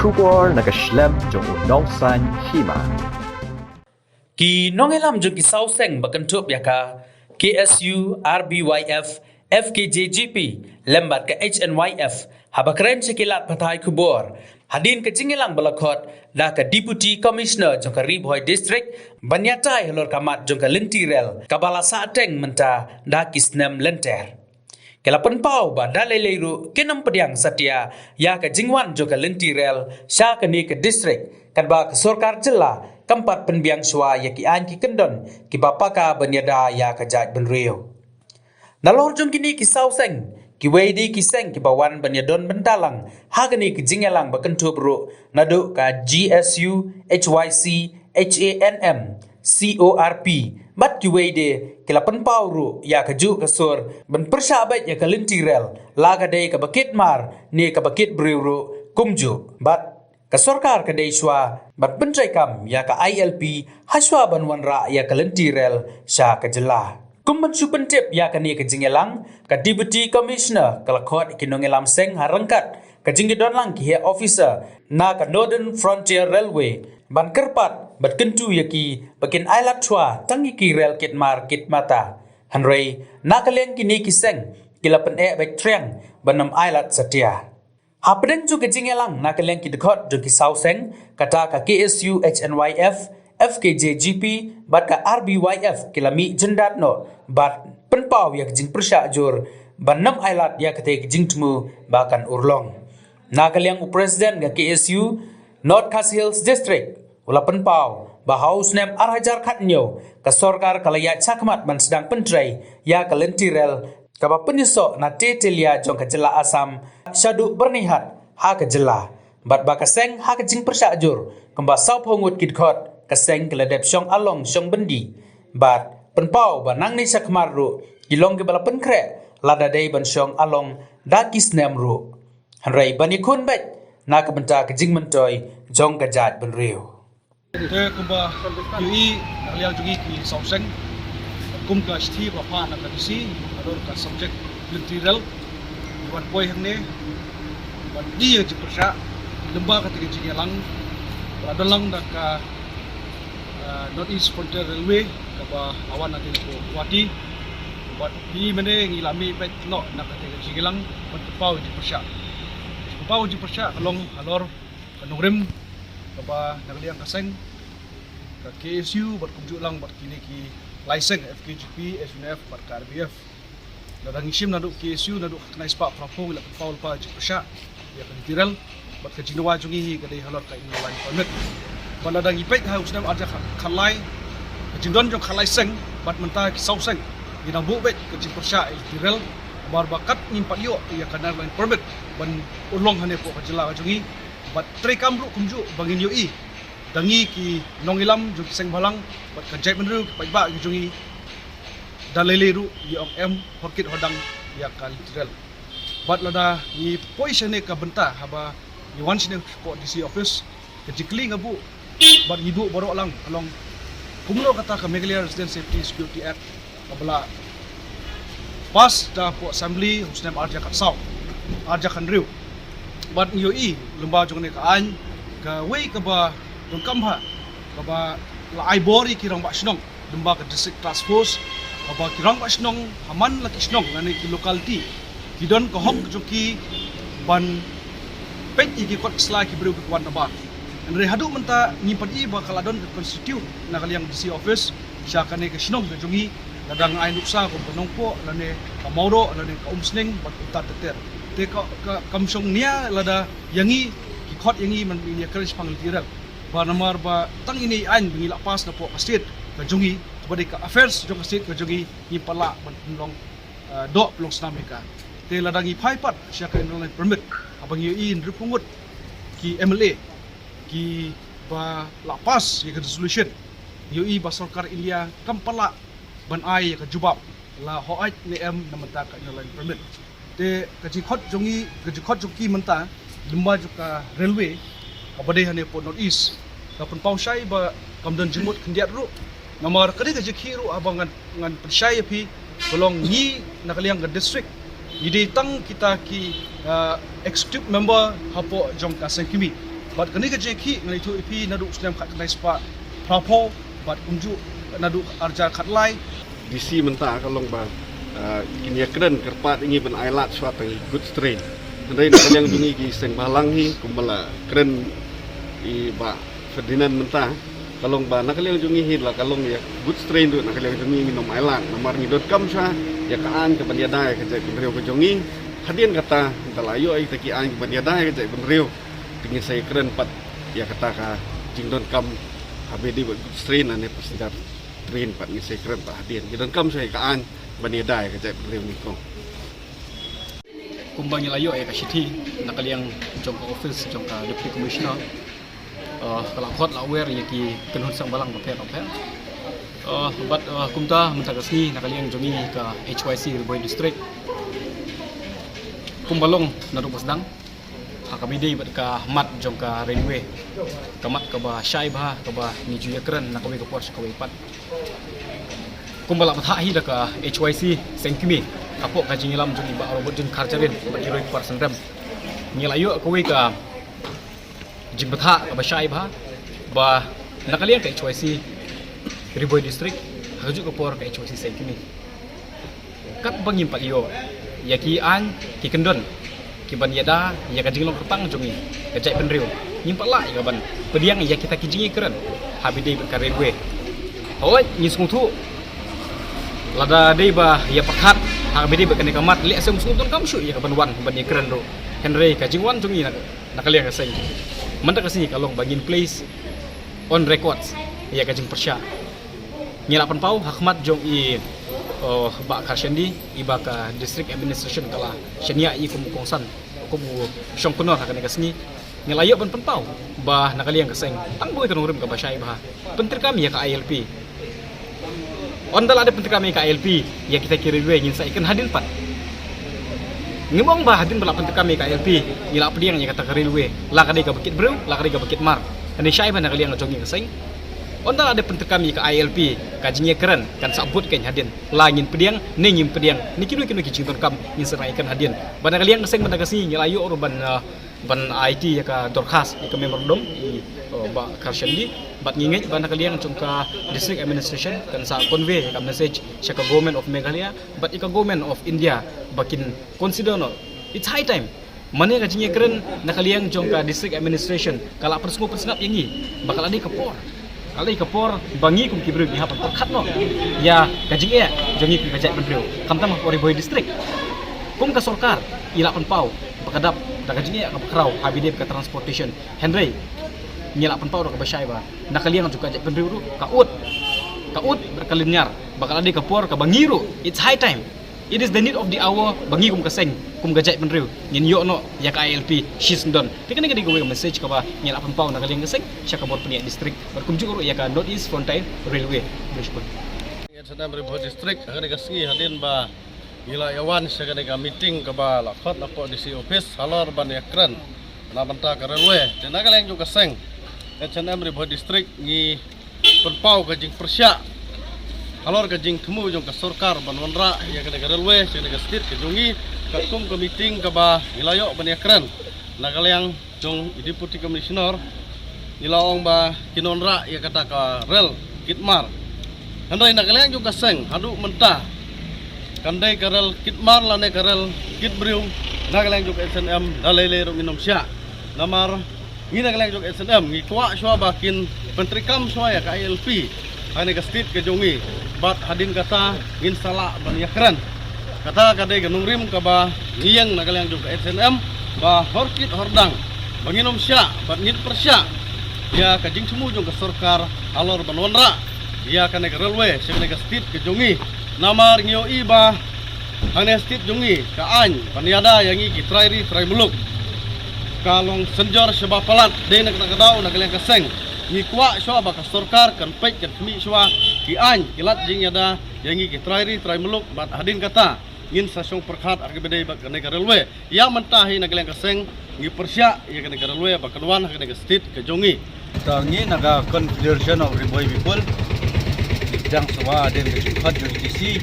Shubor nakaslem jong udongsan hima. Ki nongelam jong ki sauseng bakantup yaka KSU RBYF FKJGP lembat ke HNYF habakren sekilat patai kubor hadin ke jingelang balakot da ke Deputy Commissioner jong ke Ribhoi District banyatai halor kamat jong ke Lentirel kabala saateng menta da kisnem lenter Kelapan pau ba dalai leiru kenam pediang setia ya ke jingwan jong ke Lentirel sya ke ni ke district kan ba ke sorkar jela keempat penbiang sua ya ki an ki kendon ki bapaka banyada ya ka jaj benrio nalor jong kini ki sauseng ki wedi ki seng ki bawan banyadon bentalang hagani ki jingelang bakentu bro nadu ka GSU HYC HANM CORP bat ki wedi ki lapan pauru ya ka ju ka sur ben persyabat ya ka Lentirel laga dei ka bakit mar ni ka bakit briuru kumju bat Kasorkar ke Deiswa bat bentrai kam ya ka ILP haswa banwan ra ya ka Lentirel sya ka jela. Kumban supentip ya ka ni ka jingelang ka Deputy Commissioner kalakot kinongelam seng harangkat ka jingidon lang ki head officer na ka Northern Frontier Railway ban kerpat bat kentu ya ki bakin ailat chua tangi ki rel kit mar kit mata. Hanrei na ka leng kini ki seng kilapan bek triang banam ailat setia. Hapden juga jingelang nak keleng ki dekot jo ki sauseng kata ka KSU HNYF FKJGP bat ka RBYF kilami jendat no bat penpau ya jing persya jur banam ailat ya kate jing temu bahkan urlong nak keleng presiden ka KSU North Cass Hills District ula penpau bahaus nem arhajar khatnyo ka sorkar kalaya chakmat ban sedang pentrai ya ka Lentirel kaba penyesok na tetelia jong ka jela Asam syadu bernihat ha ka jela bat ba kaseng ha ka jing persajur kemba sau pongut kidkhot kaseng keledep syong along syong bendi bat penpau ba nang ni sakmaru gilong ge bala penkre lada dei ban syong along dakis nemru hanrai bani kun bet na ka benta ka jing mentoy jong ka jat benriu te kumba yui aliang jugi ki sauseng kum ka sthi ba pa na ka si ador ka subject Lentirel wan boy hamne wan dia je persya lemba ka tiga jingelang adalang da ka North East Frontier Railway ka ba awan na din ko wati bat di mene ngilami bet no na ka tiga jingelang bat pau je persya along alor kanurem ka ba nagliang kaseng ka KSU bat kumju lang bat kini ki license FKGP SNF bat ka RBF Nadang isim naduk KSU naduk kena ispak prapong ila paul pa je persya ya kan Lentirel bat ka jinwa jungi ka dei halor ka in line permit ban nadang ipek ha usnam aja khalai jindon jong khalai seng bat menta ki sauseng ina bu bet ka jin persya Lentirel bar bakat nimpat yo ya kan line permit ban ulong hane po ka jela jungi bat tre kamru kumju bangin yo I dangi ki nongilam jong seng balang bat ka jai menru pa ba jungi daleleru di M horkit hodang ya ka Lentirel bat lada ni position ka benta haba ni once ne ko DC office ke jikli ngabu bat hidu borok lang along kumlo kata ka Meghalaya Resident Safety Security Act kabala pas da po assembly husnem arja kat sau arja kan riu bat yo I lemba jong ne ka an ka wei ka ba dong kamha ka ba la ai bori ki rong ba snong lemba ka district task force aba kirang pasnong haman laki snong ngani ki locality kidon ko hok joki ban pet iki kot sla ki bru kwan ba andre hadu menta ni padi ba kaladon ke constitute na kaliang DC office syakane ke snong ke jongi kadang ai nuksa ko penongpo lane kamoro lane ka umsning bat utat teter te ka kamsong nia lada yangi ki khot yangi man ni kris Lentirel ba namar ba tang ini an bingi lapas na po kastit ka jongi kepada ka affairs jong state ka jogi ni pala ban long do long snamika te ladangi phaipat syaka online permit abang yo in repungut ki MLA ki ba lapas ki resolution yo I ba sarkar India kampala ban ai ka jubab la hoat ni namata ka online permit te ka jikhot jongi ka jikhot joki menta lemba joka railway kabade hane po North East ka pun sai ba kamdan jemut kendiat ru nomor kadi ka jikhiru abang ngan percaya pi tolong ni nakaliang ka district ide tang kita ki executive member hapo jong ka sengkimi but kani ka jeki ngai thu ipi nadu slam khat nai spa prapo but unju nadu arjar khat lai DC mentah kalong ba kini keren kerpat ini ben ailat suatu good strain. Andai nak yang bunyi ki seng balang hi kumbala keren i ba Ferdinand mentah kalong ba nak yang jungi hi la kalong ya good strain tu nak yang jungi minum ailat nomor ni .com sha ya kaan ke pendiadai ke jai benriu ke jungi hadian kata talayo ai taki an ke pendiadai ke jai benriu tinggi saya keren pat ya kata ka jing.com habedi good strain ane persidar train pat ni saya keren pat hadian jing.com saya kaan pendiadai ke jai benriu ni kong kumbang layo ka city nakaliang jongka office jongka deputy commissioner kalau khot la aware yaki kenhun sang balang pape but kumta mentagasni nakaliang jongi ka HYC Riboy district kumbalong naru pasdang hakamidi bat ka mat jongka railway kamat ka ba shaibha ka ba ni juyakran nakawi ka pors ka pat kumbala matha hi da ka HYC sengkimi apo ka jingilam jongi ba robot jun karjarin ba iroi parsen ram ngilayo ka wi ka jimbatha ka ba shaibha ba nakaliang ka HYC Riboy district haju ka por ka HYC sengkimi kat bangim palio yaki an ki kendon ki ban yada ya ka jinglong ketang jongi ka jai penriu nyimpak la ya ban pediang ya kita ki jingi keren habide ka railway oi nyisung thu lada dei ba ya pakat habide ba kene kamat le asem sungton kam shu ya ka ban wan ban ya keren ro henry ka jingwan jongi nak kalian ka seng manda ka sini kalong bangin place on records ya ka jing persya nyelapan pau hakmat jong i ba karshendi iba ka district administration kala shenia i kum kongsan kum shong kunor ka ne kasni ngelayo ban pau ba nakaliang kaseng ang boy kanung rim ka basai ba pentri kami ya ka ILP ondal ada pentri kami ka ILP ya kita kiriwe ngin sa ikan hadin pat ngimong ba hadin bala pentri kami ka ILP ngila pediang ya kata railway la ka ka bukit bro la ka bukit mar ani syai ba nakaliang jongi kaseng ondal ada pentri kami ka ILP kajinya keren kan sabut kan hadin langin pediang ningin pediang nikidu kicing kam ngin serai ikan hadin bana kaliang kaseng bana kasih ngelayo urban ban IT ya ka dorkas ya ka memorandum ba karshendi bat nginget bana kaliang cungka district administration kan sa convey ka message sa ka government of Meghalaya but ika government of India bakin consider no it's high time mane kajinya keren nakaliang cungka district administration kala persngo persngap yangi bakal ada kapor kali kapor bangi kum kibru ni hapan perkat no ya kajing ya jongi ku kajak benriu kamta mah Riboy district kum ka sorkar ilapan pau pakadap da kajing ya ka krau habide ka transportation henry nyelapan pau ka basai ba nakaliang juga kajak benriu kaut berkalinyar bakal ada kapor ka bangiru it's high time it is the need of the hour bangi kum kaseng kum gajak benriu ngin yo no ya ka ILP shisndon tikane ka digo message ka ba nyelapan pau nakaliang kaseng sya ka bor penia district berkum juga ya ka North East Frontier Railway Brisbane ya sedang Riboy district akan kasih hadin ba gila yawan segan ka meeting ka ba lakot lapo di si office halor ban ya keren na banta ka railway dan nakaliang juga kaseng H&M Riboy district ngi penpau ka jing persya halor ka jing temu jong ka sorkar ban wanra ya ka railway segan ka state ka jongi ka kum ka meeting ka ba gilayo ban ya keren nakaliang jong deputy commissioner nilaong ba kinonra ya kata ka rel kitmar handai nakaliang jong kaseng hadu mentah kandai ka rel kitmar lane ka rel kitbriu nakaliang jong SNM dalele ro minom sya namar ngina kaliang jong SNM ngi kwa swa bakin pentrikam swa ya ka ILP ane ka state ka jongi bat hadin kata ngin sala ban ya keren kata kadai ganung rim ka ba ngiyang nakaliang jong SNM ba horkit hordang banginom sya bat ngit persya ya kajing semu jong ka sorkar alor ban wanra ya kane ka railway sene ka state ka jongi namar ngio iba ane state jongi ka an paniada yangi ki trairi trai muluk kalong senjor sebab palat de nak kadau nak kalian kaseng ni kwa swa ba ka sorkar kan pek kan mi swa ki an kilat jing yada yangi ki trairi trai muluk bat hadin kata ngin sasong perkhat arbede ba kane ka railway ya mentahi nak kalian kaseng ngi persya ya kane ka railway ba kanwan kane ka state ka jongi tangi naga confederation of Riboy people jang sawa den kejukat justisi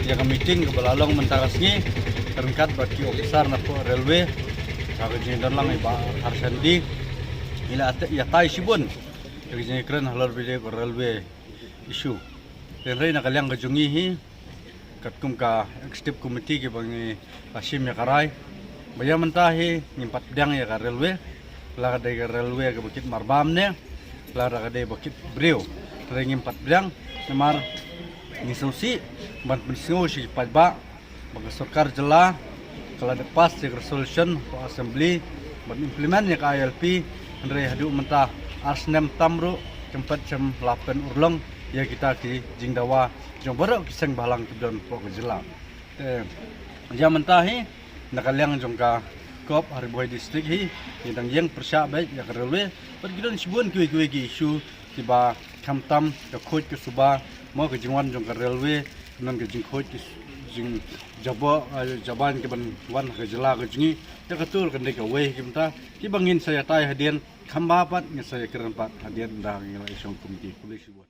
ya ka meeting ke balalong mentarasni terangkat bagi officer na po railway sabi jindon lang iba harsandi ila ya tai sibun jadi keren halor bide ko railway issue dan rei nakaliang ka jungi hi katkum ka executive committee ke bangi Hashim ya karai bayam mentahi ngimpat bidang ya ka railway la ka ka railway ka bukit marbam ne la ka bukit breu rei ngimpat bidang namar ni susi ban pensingo si padba bagi sarkar jela kalau ada pas ya resolution for assembly ban implement ya ka ILP rei hadu mentah Arsnem Tamru tempat jam 8 urlong ya kita di Jingdawa jong baru kiseng balang kibdan pok jela jam mentahi nakaliang jong ka kop Haribuai district hi yang yang persya baik ya railway pergidan sibun kui ki isu tiba kamtam ke khoj ke suba mau ke jingwan jong ka railway nan ke jing khoj jing jabo jaban ke ban wan ke jela ke jingi ya katul kan dek we kimta ki bangin saya tai hadian kambapat nge saya kerenpat hadian dah ngila isong komiti polisi buat